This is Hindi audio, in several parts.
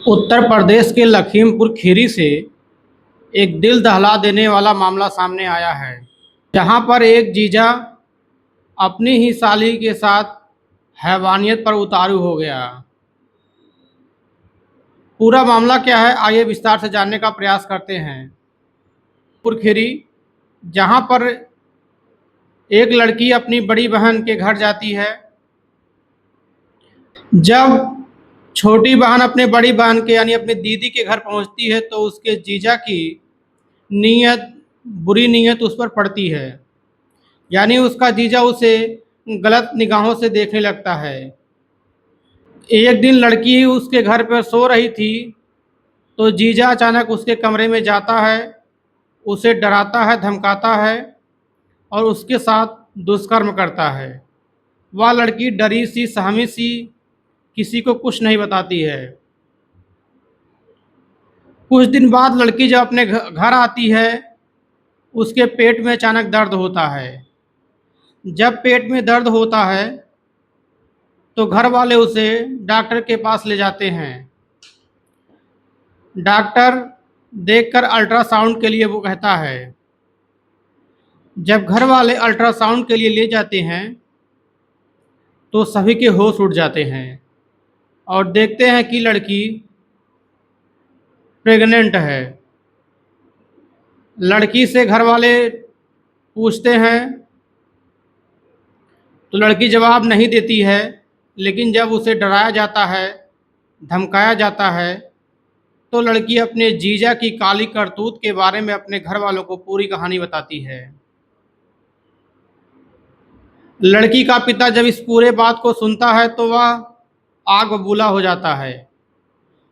उत्तर प्रदेश के लखीमपुर खीरी से एक दिल दहला देने वाला मामला सामने आया है, जहां पर एक जीजा अपनी ही साली के साथ हैवानियत पर उतारू हो गया। पूरा मामला क्या है, आइए विस्तार से जानने का प्रयास करते हैं। पुरखीरी, जहां पर एक लड़की अपनी बड़ी बहन के घर जाती है। जब छोटी बहन अपने बड़ी बहन के यानी अपनी दीदी के घर पहुंचती है तो उसके जीजा की नीयत बुरी नीयत उस पर पड़ती है, यानी उसका जीजा उसे गलत निगाहों से देखने लगता है। एक दिन लड़की उसके घर पर सो रही थी तो जीजा अचानक उसके कमरे में जाता है, उसे डराता है, धमकाता है और उसके साथ दुष्कर्म करता है। वह लड़की डरी सी सहमी सी किसी को कुछ नहीं बताती है। कुछ दिन बाद लड़की जब अपने घर आती है, उसके पेट में अचानक दर्द होता है। जब पेट में दर्द होता है तो घर वाले उसे डॉक्टर के पास ले जाते हैं। डॉक्टर देखकर अल्ट्रासाउंड के लिए वो कहता है। जब घर वाले अल्ट्रासाउंड के लिए ले जाते हैं तो सभी के होश उड़ जाते हैं और देखते हैं कि लड़की प्रेग्नेंट है। लड़की से घर वाले पूछते हैं तो लड़की जवाब नहीं देती है, लेकिन जब उसे डराया जाता है, धमकाया जाता है, तो लड़की अपने जीजा की काली करतूत के बारे में अपने घर वालों को पूरी कहानी बताती है। लड़की का पिता जब इस पूरे बात को सुनता है तो वह आग बबूला हो जाता है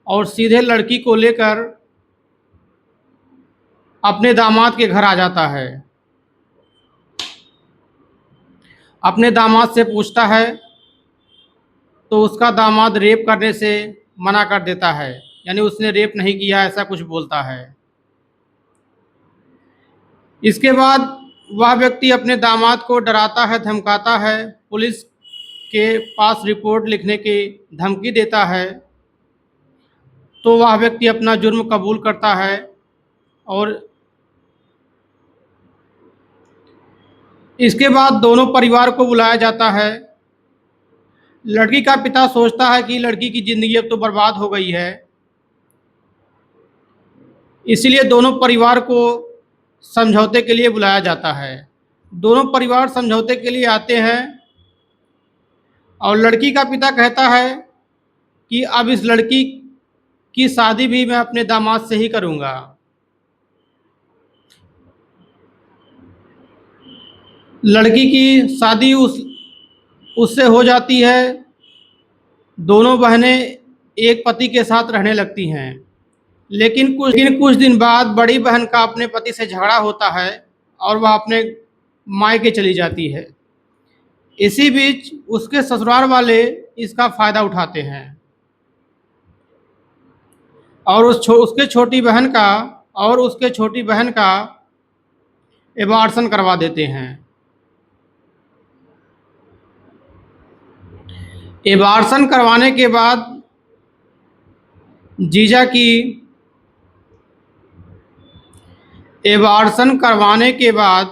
और सीधे लड़की को लेकर अपने दामाद के घर आ जाता है। अपने दामाद से पूछता है तो उसका दामाद रेप करने से मना कर देता है, यानी उसने रेप नहीं किया ऐसा कुछ बोलता है। इसके बाद वह व्यक्ति अपने दामाद को डराता है, धमकाता है, पुलिस के पास रिपोर्ट लिखने की धमकी देता है। तो वह व्यक्ति अपना जुर्म कबूल करता है और इसके बाद दोनों परिवार को बुलाया जाता है। लड़की का पिता सोचता है कि लड़की की ज़िंदगी अब तो बर्बाद हो गई है, इसलिए दोनों परिवार को समझौते के लिए बुलाया जाता है। दोनों परिवार समझौते के लिए आते हैं और लड़की का पिता कहता है कि अब इस लड़की की शादी भी मैं अपने दामाद से ही करूँगा। लड़की की शादी उससे हो जाती है। दोनों बहनें एक पति के साथ रहने लगती हैं, लेकिन कुछ दिन बाद बड़ी बहन का अपने पति से झगड़ा होता है और वह अपने मायके चली जाती है। इसी बीच उसके ससुराल वाले इसका फ़ायदा उठाते हैं और उसके छोटी बहन का एबार्शन करवा देते हैं। एबार्शन करवाने के बाद जीजा की एबार्शन करवाने के बाद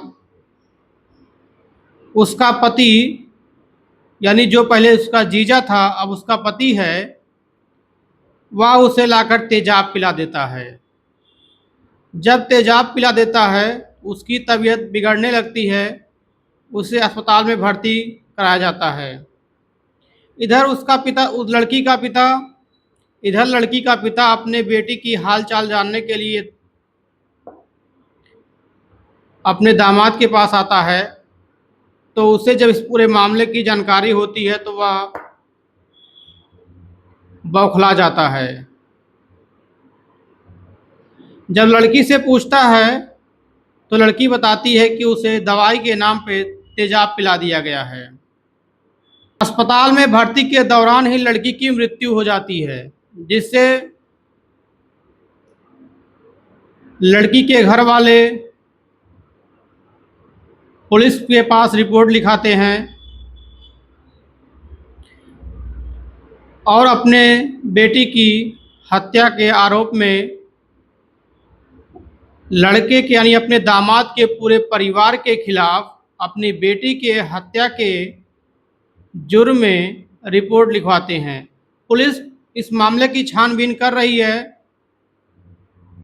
उसका पति, यानी जो पहले उसका जीजा था अब उसका पति है, वह उसे लाकर तेजाब पिला देता है। जब तेजाब पिला देता है उसकी तबीयत बिगड़ने लगती है, उसे अस्पताल में भर्ती कराया जाता है। इधर लड़की का पिता अपने बेटी की हाल चाल जानने के लिए अपने दामाद के पास आता है। तो उसे जब इस पूरे मामले की जानकारी होती है तो वह बौखला जाता है। जब लड़की से पूछता है तो लड़की बताती है कि उसे दवाई के नाम पे तेजाब पिला दिया गया है। अस्पताल में भर्ती के दौरान ही लड़की की मृत्यु हो जाती है, जिससे लड़की के घर वाले पुलिस के पास रिपोर्ट लिखाते हैं और अपने बेटी की हत्या के आरोप में लड़के के यानी अपने दामाद के पूरे परिवार के खिलाफ अपनी बेटी के हत्या के जुर्म में रिपोर्ट लिखवाते हैं। पुलिस इस मामले की छानबीन कर रही है